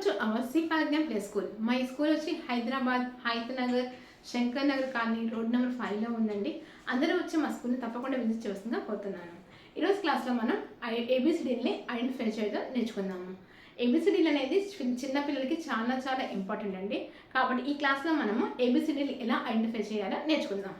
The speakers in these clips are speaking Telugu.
to our C. Kalagyan Play School. My school వచ్చి Hyderabad Hayathnagar Shankar Nagar colony road number 5లో ఉందండి. అందరూ వచ్చి మా స్కూల్ని తప్పకుండా విజిట్ చేస్తుందిగా కోరుతున్నాను. ఈరోజు క్లాస్లో మనం ఏబిసిడీని ఐడెంటిఫై చేయడం నేర్చుకుందాము. ఏబిసిడీలు అనేది చిన్న పిల్లలకి చాలా చాలా ఇంపార్టెంట్ అండి. కాబట్టి ఈ క్లాస్లో మనము ఏబిసిడీలు ఎలా ఐడెంటిఫై చేయాలో నేర్చుకుందాం.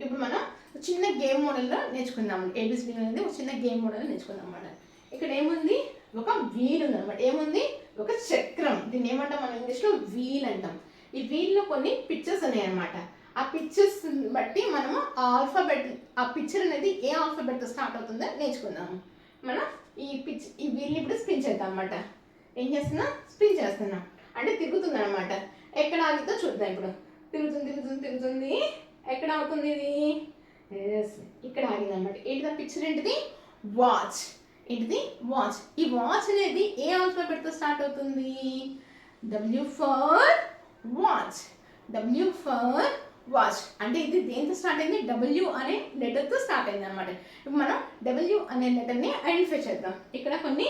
ఇప్పుడు మనం చిన్న గేమ్ మోడల్లో నేర్చుకుందాము. ఏబిసిడీ అనేది ఒక చిన్న గేమ్ మోడల్ నేర్చుకుందాం అన్నమాట. ఇక్కడ ఏముంది, ఒక వీల్ ఉంది అనమాట. ఏముంది, ఒక చక్రం. దీన్ని ఏమంటాం మనం ఇంగ్లీష్లో, వీల్ అంటాం. ఈ వీల్లో కొన్ని పిక్చర్స్ ఉన్నాయి అనమాట. ఆ పిక్చర్స్ బట్టి మనము ఆల్ఫాబెట్, ఆ పిక్చర్ అనేది ఏ ఆల్ఫాబెట్తో స్టార్ట్ అవుతుందో నేర్చుకుందాము. మనం ఈ వీల్ని ఇప్పుడు స్పిన్ చేద్దాం అనమాట. ఏం చేస్తున్నా, స్పిన్ చేస్తున్నా అంటే తిరుగుతుంది అనమాట. ఎక్కడ ఆగితే చూద్దాం. ఇప్పుడు తిరుగుతుంది తిరుగుతుంది తిరుగుతుంది. ఎక్కడ అవుతుంది ఇది? ఇక్కడ ఆగింది అనమాట. ఏంటిది ఆ పిక్చర్? ఏంటిది? వాచ్. ఏంటిది? వాచ్. ఈ వాచ్ అనేది ఏ ఆల్ఫాబెట్తో స్టార్ట్ అవుతుంది? W for watch. W for watch అంటే ఇది దేంతో స్టార్ట్ అయింది? డబ్ల్యూ అనే లెటర్తో స్టార్ట్ అయింది అనమాట. ఇప్పుడు మనం డబ్ల్యూ అనే లెటర్ని ఐడెంటిఫై చేద్దాం. ఇక్కడ కొన్ని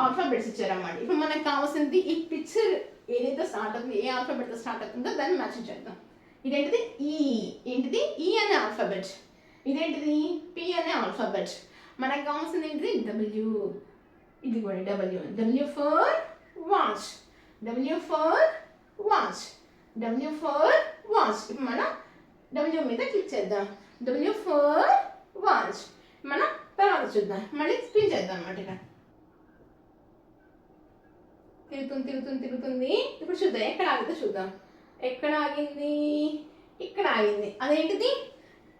ఆల్ఫాబెట్స్ ఇచ్చారన్నమాట. ఇప్పుడు మనకు కావాల్సింది ఈ పిక్చర్ ఏదైతే స్టార్ట్ అవుతుంది, ఏ ఆల్ఫాబెట్తో స్టార్ట్ అవుతుందో దాన్ని మ్యాచ్ చేద్దాం. ఇదేంటిది? ఈ. ఏంటిది? ఈ అనే ఆల్ఫాబెట్. ఇదేంటిది? పి అనే ఆల్ఫాబెట్. మనకు కావాల్సింది ఏంటిది? డబ్ల్యూ. ఇది కూడా W. W for watch. W for watch. W for watch. ఇప్పుడు మనం డబ్ల్యూ మీద క్లిక్ చేద్దాం. W for watch. మనం తర్వాత చూద్దాం. మళ్ళీ స్పిన్ చేద్దాం అన్నమాట. ఇక్కడ తిరుగుతుంది తిరుగుతుంది తిరుగుతుంది. ఇప్పుడు చూద్దాం ఎక్కడ ఆగితే చూద్దాం. ఎక్కడ ఆగింది? ఇక్కడ ఆగింది. అదేంటిది?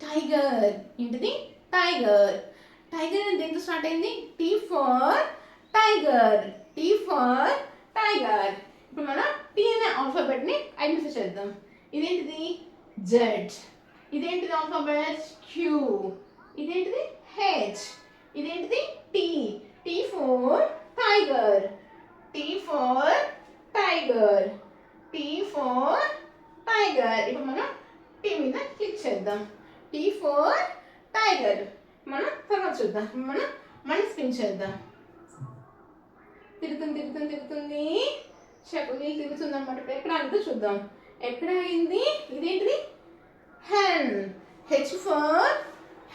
టైగర్. ఏంటిది? టైగర్. టైగర్ అని దేంతో స్టార్ట్ అయింది? Tea for tiger. T for tiger. ఇప్పుడు మనం టీ అనే ఆల్ఫాబెట్ని ఐడెంటిఫై చేద్దాం. ఇదేంటిది? జెడ్. ఇదేంటిది ఆల్ఫాబెట్? క్యూ. ఇదేంటిది? హెచ్. ఇదేంటిది? T. T for tiger. T for tiger. T for tiger. ఇప్పుడు మనం టీ మీద క్లిక్ చేద్దాం. T for tiger. మనం తర్వాత చూద్దాం. మనం మళ్ళీ స్పిన్ చేద్దాం. తిరుగుతుంది తిరుగుతుంది తిరుగుతుంది. వీలు తిరుగుతుంది అనమాట. ఎక్కడ ఆగిందో చూద్దాం. ఎక్కడ ఆగింది? ఇదేంటిది? Hen. H for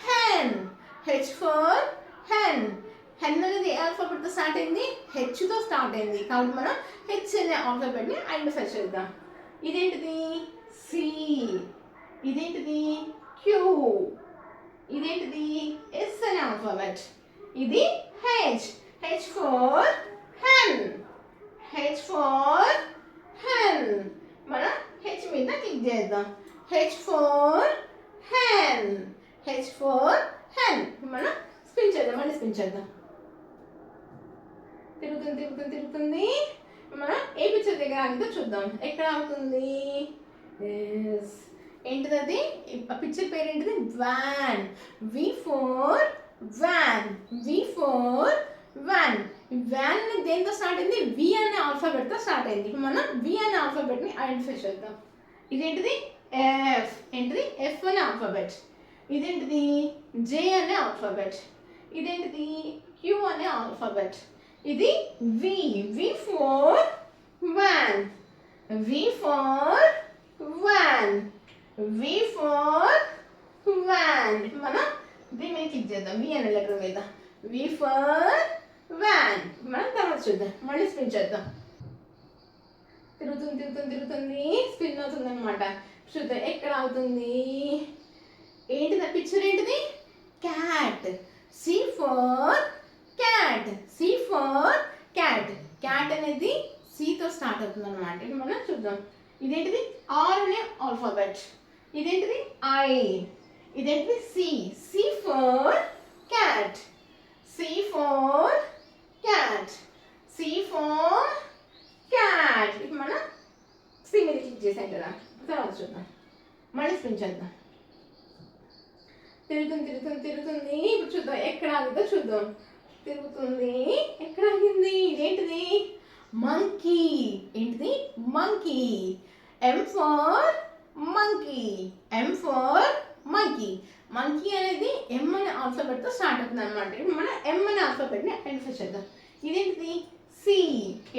hen. H for hen. Hen అనేది ఏ ఆల్ఫాబెట్తో స్టార్ట్ అయింది? హెచ్తో స్టార్ట్ అయింది. కాబట్టి మనం హెచ్ అనే ఆల్ఫాబెట్ని ఐడెంటిఫై చేద్దాం. ఇదేంటిది? సి. ఇదేంటిది? క్యూ. ఇదేంటిది? ఎస్ అనే ఆల్ఫాబెట్. ఇది H. H for hen. H for hen. మనం హెచ్ మీద క్లిక్ చేద్దాం. H for hen. H for hen. మనం స్పిన్ చేద్దాం. మళ్ళీ స్పిన్ చేద్దాం. తిరుగుతుంది తిరుగుతుంది తిరుగుతుంది. మనం ఏ పిక్చర్ దగ్గర ఆగితే చూద్దాం. ఎక్కడ అవుతుంది? ఏంటిది అది? ఆ పిక్చర్ పేరు ఏంటిది? Van. V for van. V for van. Van దేంతో స్టార్ట్ అయింది? వి అనే ఆల్ఫాబెట్తో స్టార్ట్ అయింది. ఇప్పుడు మనం వి అనే ఆల్ఫాబెట్ని ఐడెంటిఫై చేద్దాం. ఇదేంటిది? ఎఫ్. ఏంటిది? ఎఫ్ అనే ఆల్ఫాబెట్. ఇదేంటిది? జే అనే ఆల్ఫాబెట్. ఇదేంటిది? క్యూ అనే ఆల్ఫాబెట్. ఇది V. V for van. V for van. V for van. మనం దీని మీద క్లిక్ చేద్దాం. వి అనే లెటర్ మీద. V for van. మనం తర్వాత చూద్దాం. మళ్ళీ స్పిన్ చేద్దాం. తిరుగుతుంది తిరుగుతుంది తిరుగుతుంది. స్పిన్ అవుతుంది అనమాట. చూద్దాం ఎక్కడ అవుతుంది. ఏంటిది ఆ పిక్చర్? ఏంటిది? Cat. C for cat. C for cat. Cat అనేది సితో స్టార్ట్ అవుతుంది అనమాట. ఇది మనం చూద్దాం. ఇదేంటిది? ఆర్ అనే ఆల్ఫాబెట్. ఇదేంటిది? ఐ. ఇదేంటిది? C. C for cat. C for cat. C for cat. ఇప్పుడు మనం సి మీద క్లిక్ చేసాం కదా. తర్వాత చూద్దాం. మళ్ళీ స్పిన్ చేద్దాం. తిరుగుతుంది తిరుగుతుంది తిరుగుతుంది. ఇప్పుడు చూద్దాం ఎక్కడ ఆగిందో చూద్దాం. తిరుగుతుంది. ఎక్కడ ఆగింది? ఇదేంటిది? మంకీ. ఏంటిది? Monkey. M for monkey. M for monkey. Monkey అనేది ఎం అనే ఆల్ఫాబెట్తో స్టార్ట్ అవుతుంది అనమాట. ఇప్పుడు మనం ఎం అనే ఆల్ఫాబెట్ని ఐడెంటిఫై చేద్దాం. ఇదేంటిది? సి.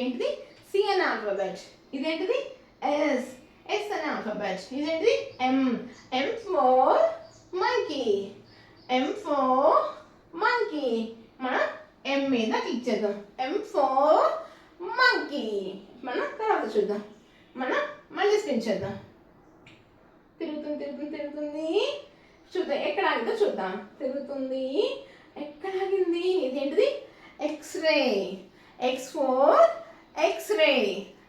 ఏంటిది? సి అనే ఆల్ఫాబెట్. ఇదేంటిది ఎస్. ఎస్ అనే ఆల్ఫాబెట్. ఇదేంటిది M. M for monkey. M for monkey. మనం ఎం మీద క్లిక్ చేద్దాం. M for monkey. మనం తర్వాత చూద్దాం. మనం మళ్ళీ స్పిన్ చేద్దాం. తిరుగుతుంది. చూద్దాం ఎక్కడ ఆగిందో చూద్దాం. తిరుగుతుంది. ఎక్కడ ఆగింది? ఇదేంటిది x ray. X for x ray.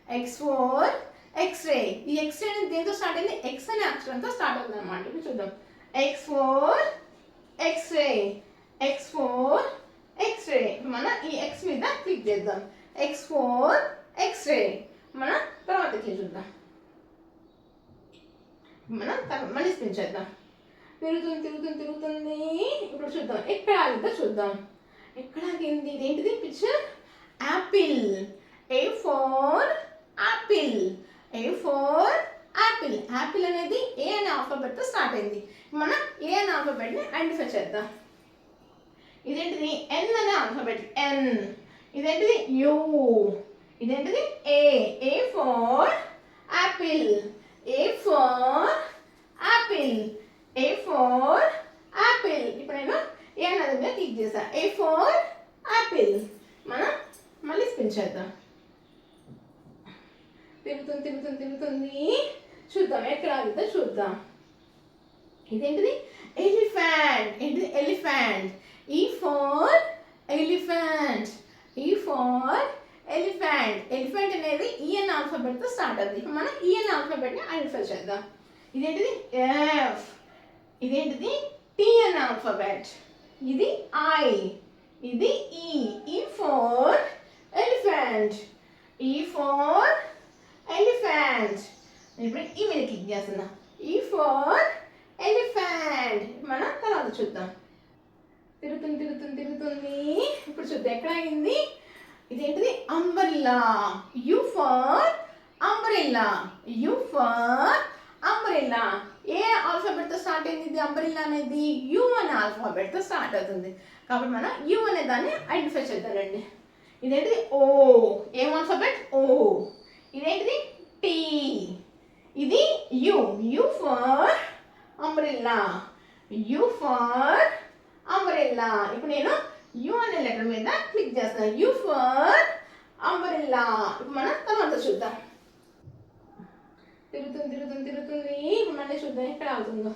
X for x ray. ఈ ఎక్స్రే అనేది దేంతో స్టార్ట్ అయింది? ఎక్స్ అనే అక్షరంతో స్టార్ట్ అవుతుంది అనమాట. ఇప్పుడు చూద్దాం. X for x ray. X for x ray. మనం ఈ ఎక్స్ మీద క్లిక్ చేద్దాం. X for x ray. మనం తర్వాత క్లిక్ చూద్దాం. మనం మళ్ళీ స్పిన్ చేద్దాం. తిరుగుతుంది. ఇప్పుడు చూద్దాం ఎక్కడ ఆగిందో చూద్దాం. ఎక్కడ ఆగింది? ఇదేంటిది పిక్చర్? యాపిల్. ఏ ఫోర్ యాపిల్. ఏ ఫోర్ యాపిల్. యాపిల్ అనేది ఏ అనే ఆల్ఫాబెట్తో స్టార్ట్ అయింది. మనం ఏ అనే ఆల్ఫాబెట్ని ఐడెంటిఫై చేద్దాం. ఇదేంటిది ఎన్ అనే ఆల్ఫాబెట్. ఎన్. ఇదేంటిది యూ. ఇదేంటిది ఏ. ఏ ఫోర్ యాపిల్. ఏ ఫోర్ యాపిల్. ఏ ఫోర్ యాపిల్. ఇప్పుడు నేను ఏ అన్నది మీద క్లిక్ చేస్తాను. ఏ ఫోర్ యాపిల్. మనం మళ్ళీ స్పిన్ చేద్దాం. తిరుగుతుంది. చూద్దాం ఎక్కడ ఆగిద్దో చూద్దాం. ఇదేంటిది ఎలిఫెంట్. ఏంటిది ఎలిఫెంట్. ఈ ఫోర్ ఎలిఫెంట్. ఈ ఫోర్ ఎలిఫెంట్. ఎలిఫెంట్ అనేది ఈఎన్ ఆల్ఫాబెట్తో స్టార్ట్ అవుతుంది. ఇప్పుడు మనం ఈఎన్ ఆల్ఫాబెట్ని ఐడెంటిఫై చేద్దాం. ఇదేంటిది ఎఫ్. ఇదేంటిది టీ అనే ఆల్ఫాబెట్. ఇది ఐ. ఇది ఈ. ఈ ఫోర్ ఎలిఫెంట్. ఈ ఫోర్ ఎలిఫెంట్. ఇప్పుడు ఈ మీద క్లిక్ చేస్తున్నా. ఈ ఫోర్ ఎలిఫెంట్. మనం తర్వాత చూద్దాం. తిరుగుతుంది. ఇప్పుడు చూద్దాం ఎక్కడ ఆగింది? ఇదేంటిది umbrella. U for umbrella. U for umbrella. ఏ ఆల్ఫాబెట్తో స్టార్ట్ అయింది? ఇది అంబ్రెల్లా అనేది యు అనే ఆల్ఫాబెట్తో స్టార్ట్ అవుతుంది. కాబట్టి మనం యు అనే దాన్ని ఐడెంటిఫై చేద్దామండి. ఇదేంటిది ఓ. ఏం ఆల్ఫాబెట్? ఓ. ఇదేంటిది టీ. ఇది you. You for umbrella. U for umbrella. ఇప్పుడు నేను యు అనే లెటర్ మీద క్లిక్ చేస్తాను. You for umbrella. ఇప్పుడు మనం తర్వాత చూద్దాం. తిరుగుతుంది. ఇప్పుడు మళ్ళీ చూద్దాం ఎక్కడ ఆగుతుందో.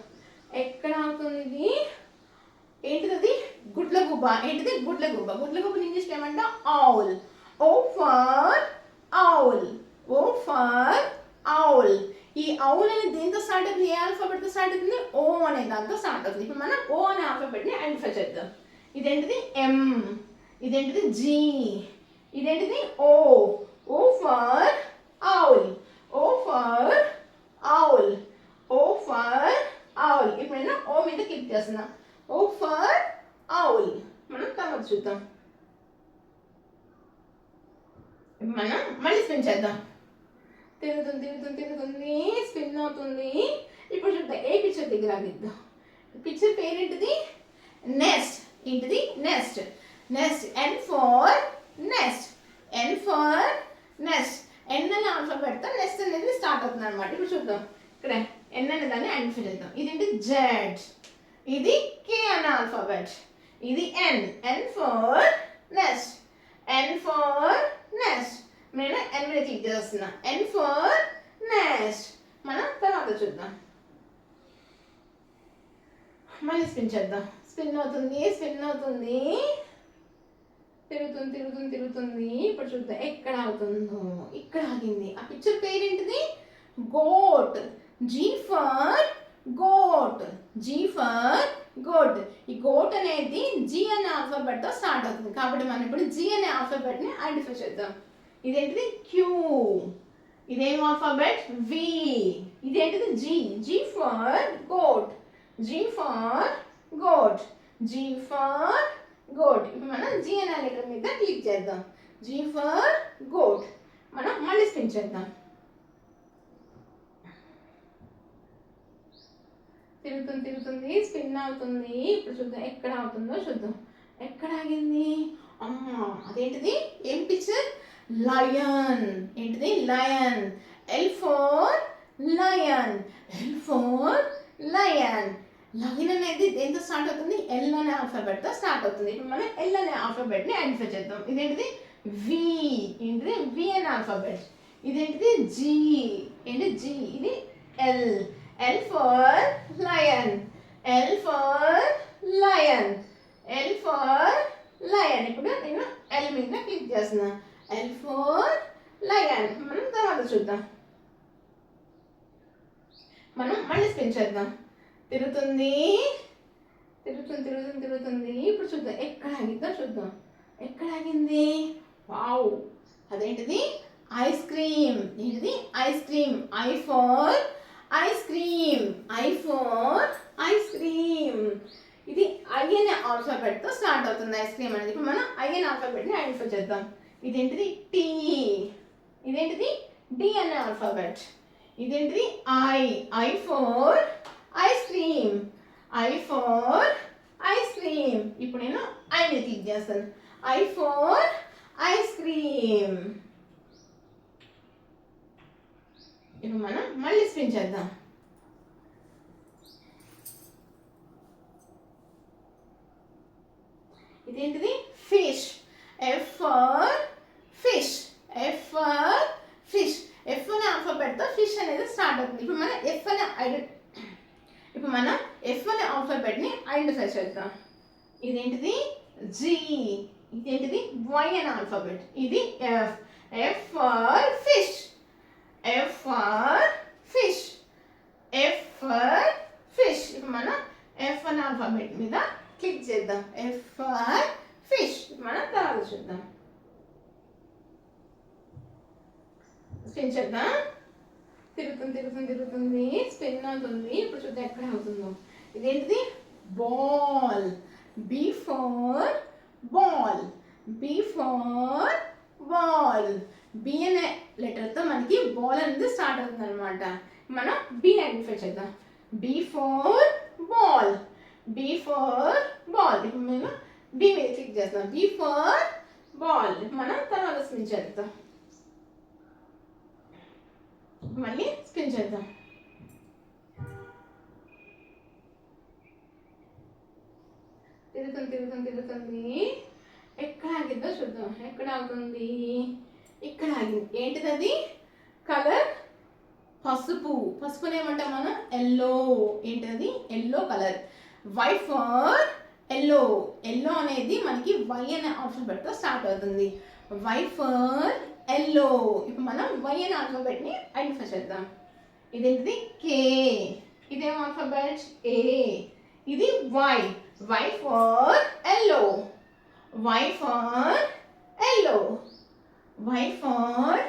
ఎక్కడ ఆగుతుంది ఇది? ఏంటిది అది? గుడ్లగుబ్బ. ఏంటిది గుడ్లగుబ్బ. గుడ్లగుబ్బ ఇంగ్లీష్లో ఏమంటా? ఆవుల్. O for owl. O for ఆవుల్. ఈ ఆవుల్ అనేది దేంతో స్టార్ట్ అవుతుంది? ఏ ఆల్ఫాబెట్తో స్టార్ట్ అవుతుంది? ఓ అనే దాంతో స్టార్ట్ అవుతుంది. ఇప్పుడు మనం ఓ అనే ఆల్ఫాబెట్ని ఐడెంటిఫై చేద్దాం. ఇదేంటిది ఎం. ఇదేంటిది జీ. ఇదేంటిది O. O for owl. O for owl. O for owl. ఇప్పుడు నేను ఓ మీద క్లిక్ చేస్తున్నా. O for owl. మనం తర్వాత చూద్దాం. మనం మళ్ళీ స్పిన్ చేద్దాం. తిరుగుతుంది. స్పిన్ అవుతుంది. ఇప్పుడు చూద్దాం ఏ పిక్చర్ దగ్గర ఆగిద్దాం. పిక్చర్ పేరేంటిది? నెస్ట్. ఏంటిది? Nest. Nest. N for nest. N for nest. N అనే ఆల్ఫాబెట్తో నెస్ట్ అనేది స్టార్ట్ అవుతుంది అనమాట. ఇప్పుడు చూద్దాం. ఇక్కడ ఎన్ అనే దాన్ని ఐడెంటిఫై చేద్దాం. ఇదేంటి జెడ్. ఇది కే అనే ఆల్ఫాబెట్. ఇది N. N for nest. N for nest. నేను ఎన్ మీద క్లిక్ చేస్తున్నా. N for nest. మనం తర్వాత చూద్దాం. మళ్ళీ స్పిన్ చేద్దాం. స్పిన్ అవుతుంది. తిరుగుతుంది. ఇప్పుడు చూద్దాం ఎక్కడ ఆగుతుందో. ఇక్కడ ఆగింది. ఆ పిక్చర్ పేరేంటిది? Goat. G for goat. G for goat. ఈ గోట్ అనేది జీ అనే ఆల్ఫాబెట్తో స్టార్ట్ అవుతుంది. కాబట్టి మనం ఇప్పుడు జీ అనే ఆల్ఫాబెట్ని ఐడెంటిఫై చేద్దాం. ఇదేంటిది క్యూ. ఇదేం ఆల్ఫాబెట్? వి. ఇదేంటిది G. G for goat. G for goat. G for goat. ఇప్పుడు మనం జీ అనే లెటర్ మీద క్లిక్ చేద్దాం. G for goat. మనం మళ్ళీ స్పిన్ చేద్దాం. తిరుగుతుంది. స్పిన్ అవుతుంది. ఇప్పుడు చూద్దాం ఎక్కడ అవుతుందో చూద్దాం. ఎక్కడ ఆగింది? అమ్మా అదేంటిది? ఏం పిక్చర్? లయన్. ఏంటిది? Lion. L for lion. L for lion. Lion అనేది దేంతో స్టార్ట్ అవుతుంది? ఎల్ అనే ఆల్ఫాబెట్తో స్టార్ట్ అవుతుంది. ఇప్పుడు మనం ఎల్ అనే ఆల్ఫాబెట్ని ఐడెంటిఫై చేద్దాం. ఇదేంటిది? వి. ఏంటిది? వి అనే ఆల్ఫాబెట్. ఇదేంటిది? జీ. ఏంటి? జీ. ఇది L. L for lion. L for lion. L for lion. ఇప్పుడు నేను ఎల్ మీద క్లిక్ చేస్తున్నా. L for lion. మనం తర్వాత చూద్దాం. మనం మళ్ళీ స్పెన్ చేద్దాం. తిరుగుతుంది తిరుగుతుంది తిరుగుతుంది తిరుగుతుంది. ఇప్పుడు చూద్దాం ఎక్కడ ఆగిద్దాం. చూద్దాం ఎక్కడ ఆగింది. వావ్, అదేంటిది? Ice cream. ఏంటిది? Ice cream. I for ice cream. I for ice cream. ఇది ఐ అనే ఆల్ఫాబెట్తో స్టార్ట్ అవుతుంది ఐస్ క్రీమ్ అనేది. ఇప్పుడు మనం ఐ అనే ఆల్ఫాబెట్ని ఐడెంటిఫై చేద్దాం. ఇదేంటిది? టీ. ఇదేంటిది? డి అనే ఆల్ఫాబెట్. ఇదేంటిది? I. I for ice cream. I for ice cream. ఇప్పుడు నేను ఐ మీద క్లిక్ చేస్తాను. I for ice cream. ఇప్పుడు మనం మళ్ళీ స్పిన్ చేద్దాం. ఇదేంటిది? Fish. F for fish. F for fish. F అనే ఆల్ఫాబెట్తో ఫిష్ అనేది స్టార్ట్ అవుతుంది. ఇప్పుడు మనం ఎఫ్ అనే ఆల్ఫాబెట్ని ఐడెంటిఫై చేద్దాం. ఇదేంటిది? జీ. ఇదేంటిది? వై అనే ఆల్ఫాబెట్. ఇది F. F for fish. F for fish. F for fish. ఇప్పుడు మనం ఎఫ్ అనే ఆల్ఫాబెట్ మీద క్లిక్ చేద్దాం. F for fish. మనం తర్వాత చూద్దాం. స్పిన్ చేద్దాం. తిరుగుతుంది తిరుగుతుంది తిరుగుతుంది. స్పిన్ అవుతుంది. ఇప్పుడు చూద్దాం ఎక్కడ అవుతుందో. ఇదేంటిది? Ball. B for ball. B for ball. B అనే లెటర్తో మనకి బాల్ అనేది స్టార్ట్ అవుతుంది అనమాట. మనం బి ఐడెంటిఫై చేద్దాం. B for ball. B for ball. ఇప్పుడు మేము బి మీద క్లిక్ చేస్తాం. B for ball. మనం తర్వాత స్పిన్ చేద్దాం. మళ్ళీ స్పిన్ చేద్దాం. తిరుగుతుంది తిరుగుతుంది తిరుగుతుంది. ఎక్కడ ఆగిద్దో చూద్దాం. ఎక్కడ ఆగుతుంది? ఇక్కడ ఆగింది. ఏంటిది అది? కలర్ పసుపు. పసుపుని ఏమంటాం మనం? ఎల్లో. ఏంటది? Yellow colour. Y for yellow. Yellow అనేది మనకి వై అనే ఆల్ఫాబెట్తో స్టార్ట్ అవుతుంది. Y for yellow. ఇప్పుడు మనం వై అనే ఆల్ఫాబెట్ని ఐడెంటిఫై చేద్దాం. ఇదేంటిది? కే. ఇదేం ఆల్ఫాబెట్? ఏ. ఇది Y. Y for yellow. Y for yellow. Y for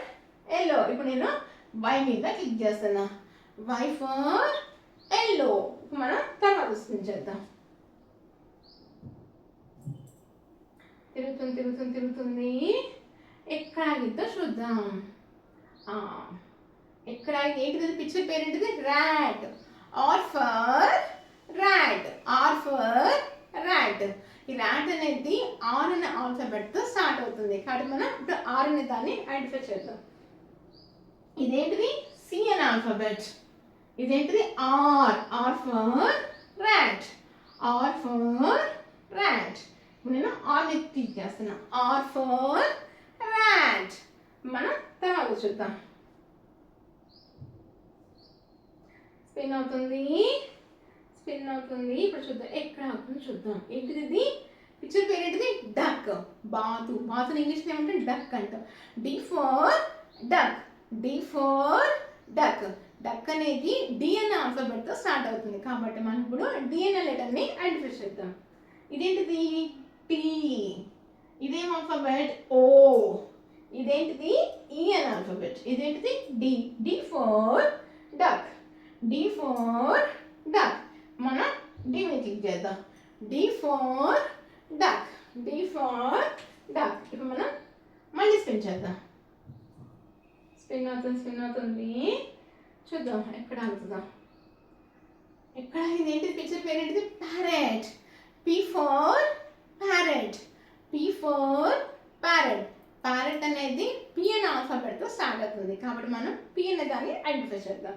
yellow. ఇప్పుడు నేను వై మీద క్లిక్ చేస్తున్నా. Y for yellow. మనం తర్వాత స్పిన్ చేద్దాం. తిరుగుతుంది తిరుగుతుంది తిరుగుతుంది. ఎక్కడ ఆగిద్దో చూద్దాం. ఎక్కడ ఆగి ఏంటిది? పిక్చర్ పేరు ఏంటిది? Rat. R for rat. R for rat. ఈ ర్యాట్ అనేది ఆర్ అనే ఆల్ఫాబెట్తో స్టార్ట్ అవుతుంది కాబట్టి మనం ఇప్పుడు ఆర్ అనే దాన్ని ఐడెంటిఫై చేద్దాం. ఇదేంటిది? సి అనే ఆల్ఫాబెట్. ఇదేంటిది? R. R for rat. R for rat. నేను ఆర్ మీద క్లిక్ చేస్తున్నా. R for rat. మనం తర్వాత చూద్దాం. స్పిన్ అవుతుంది స్పిన్ అవుతుంది. ఇప్పుడు చూద్దాం ఎక్కడ అవుతుందో చూద్దాం. ఏంటిది? పిక్చర్ పేరు ఏంటిది? డక్. బాతు. బాతుని ఇంగ్లీష్లో ఏమంటే డక్ అంటాం. D for duck. D for duck. Duck అనేది డి అనే ఆల్ఫాబెట్తో స్టార్ట్ అవుతుంది కాబట్టి మనం ఇప్పుడు డి అనే లెటర్ని ఐడెంటిఫై చేద్దాం. ఇదేంటిది? టీ. ఇదేం ఆల్ఫాబెట్? ఓ. ఇదేంటిది? ఈ అనే ఆల్ఫాబెట్. ఇదేంటిది? D. D for duck. D for duck. మనం డి మీద క్లిక్ చేద్దాం. D for duck. D for duck. ఇప్పుడు మనం మళ్ళీ స్పిన్ చేద్దాం. స్పిన్ అవుతుంది చూద్దాం ఎక్కడ ఆగుతుందా. ఎక్కడ ఆగింది? ఏంటి? పిక్చర్ పేరు ఏంటిది? Parrot. P for parrot. P for parrot. Parrot parrot అనేది పి అనే ఆల్ఫాబెట్తో స్టార్ట్ అవుతుంది కాబట్టి మనం పి అనే దాన్ని ఐడెంటిఫై చేద్దాం.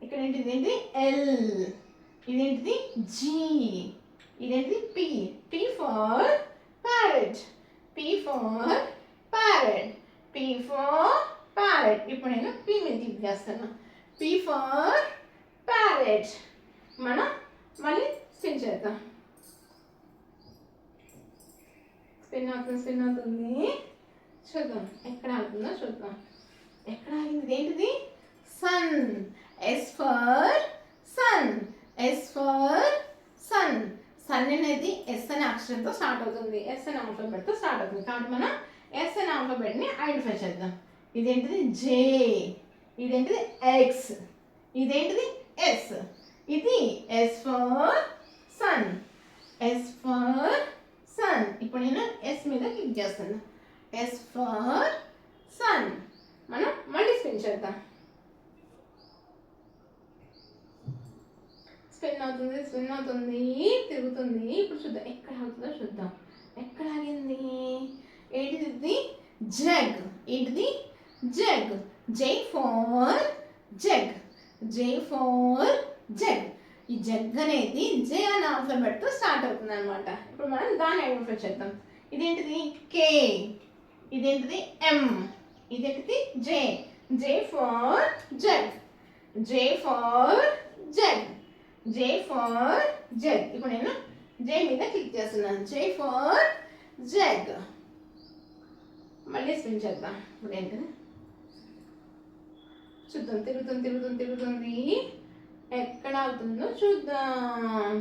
ఇక్కడ ఏంటి ఎల్, ఇదేంటిది జీ, ఇదేంటిది P. P for parrot, P for parrot, P for parrot. ఇప్పుడు నేను పి మీద క్లిక్ చేస్తాను. P for parrot. మనం మళ్ళీ స్పిన్ చేద్దాం. స్పిన్ అవుతుంది. చూద్దాం ఎక్కడ ఆగుతుందో చూద్దాం. ఎక్కడ ఆగింది? ఏంటిది? Sun. S for sun, S for sun. Sun అనేది ఎస్ అనే అక్షరంతో స్టార్ట్ అవుతుంది, ఎస్ అనే ఆల్ఫాబెట్తో స్టార్ట్ అవుతుంది కాబట్టి మనం ఎస్ అనే ఆల్ఫాబెట్ని ఐడెంటిఫై చేద్దాం. ఇదేంటిది జే, ఇదేంటిది ఎక్స్, ఇదేంటిది ఎస్. ఇది S for sun, S for sun. ఇప్పుడు నేను ఎస్ మీద క్లిక్ చేస్తాను. S for sun. మనం మళ్ళీ స్పిన్ చేద్దాం. స్పిన్ అవుతుంది, తిరుగుతుంది. ఇప్పుడు చూద్దాం ఎక్కడ అవుతుందో చూద్దాం. ఎక్కడ ఆగింది? ఏంటిది? జగ్. ఏంటిది? జగ్. జై ఫర్ జగ్, జై ఫర్ జగ్. ఈ జగ్ అనేది జే అనే ఆల్ఫాబెట్తో స్టార్ట్ అవుతుంది అనమాట. ఇప్పుడు మనం దాన్ని ఐడెంటిఫై చేద్దాం. ఇదేంటిది? కే, ఇదేంటిది? ఎం, ఇదేంటిది? J. J for jug, J for jug, J for jug. ఇప్పుడు నేను జే మీద క్లిక్ చేస్తున్నాను. J for jug. మళ్ళీ స్పిన్ చేద్దాం. ఇప్పుడు ఏంటిది? చూద్దాం. తిరుగుతుంది. ఎక్కడ అవుతుందో చూద్దాం.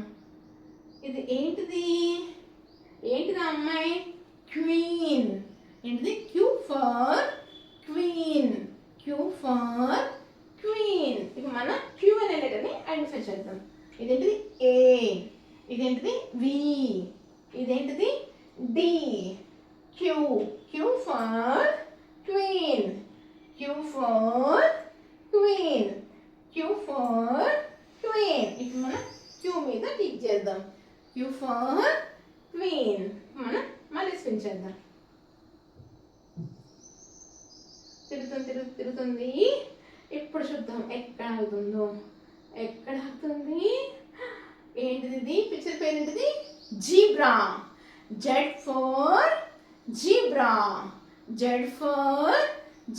ఇది ఏంటిది? అమ్మాయి? క్వీన్. ఏంటిది? Queue for queen, Q for queen. ఇప్పుడు మనం క్యూ అనే లెటర్ని ఐడెంటిఫై చేద్దాం. ఇదేంటిది? ఏ, ఇదేంటిది? వి, ఇదేంటిది? D. Q, Q for queen, Q for queen, Q for queen. ఇప్పుడు మనం క్యూ మీద క్లిక్ చేద్దాం. Q for queen. మనం మళ్ళీ స్పిన్ చేద్దాం. తిరుగుతుంది. ఇప్పుడు చూద్దాం ఎక్కడ అవుతుందో. ఎక్కడ అవుతుంది? ఏంటిది? పిక్చర్ పేరు ఏంటిది? Zebra. Z for zebra, Z for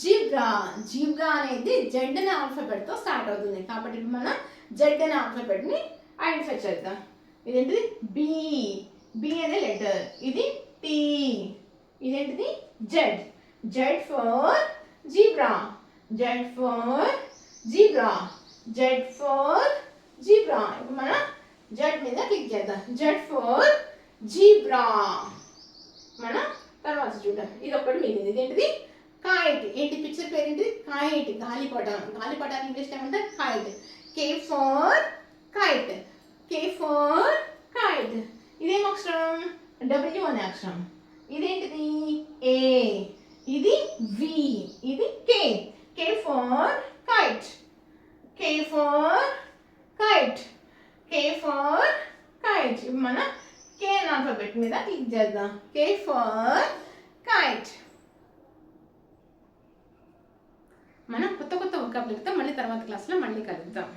zebra. Zebra అనేది జెడ్ అనే ఆల్ఫాబెట్తో స్టార్ట్ అవుతుంది కాబట్టి మనం జెడ్ అనే ఆల్ఫాబెట్ని ఐడెంటిఫై చేద్దాం. ఇదేంటిది? బి, బి అనే లెటర్. ఇది టీ, ఇదేంటిది? Z. Z for zebra, Z for zebra, Z for zebra. ఇప్పుడు మనం జెడ్ మీద క్లిక్ చేద్దాం. Z for zebra. మనం తర్వాత చూద్దాం. ఇది ఒకటి మిగిలింది. ఇదేంటిది? కైట్. ఏంటి పిక్చర్ పేరు ఏంటి? కైట్. గాలిపటం. గాలిపటాన్ని ఇంగ్లీష్లో ఏమంటారు? Kite. K for kite, K for kite. ఇదేం అక్షరం? డబ్ల్యూ అనే అక్షరం. ఇదేంటిది? ఏ, ఇది వి, ఇది K. K for kite, K for kite, K for kite. మనం కే ఆల్ఫాబెట్ మీద క్లిక్ చేద్దాం. K for kite. మనం కొత్త వొకాబులరీతో మళ్ళీ తర్వాత క్లాస్లో మళ్ళీ కలుద్దాం.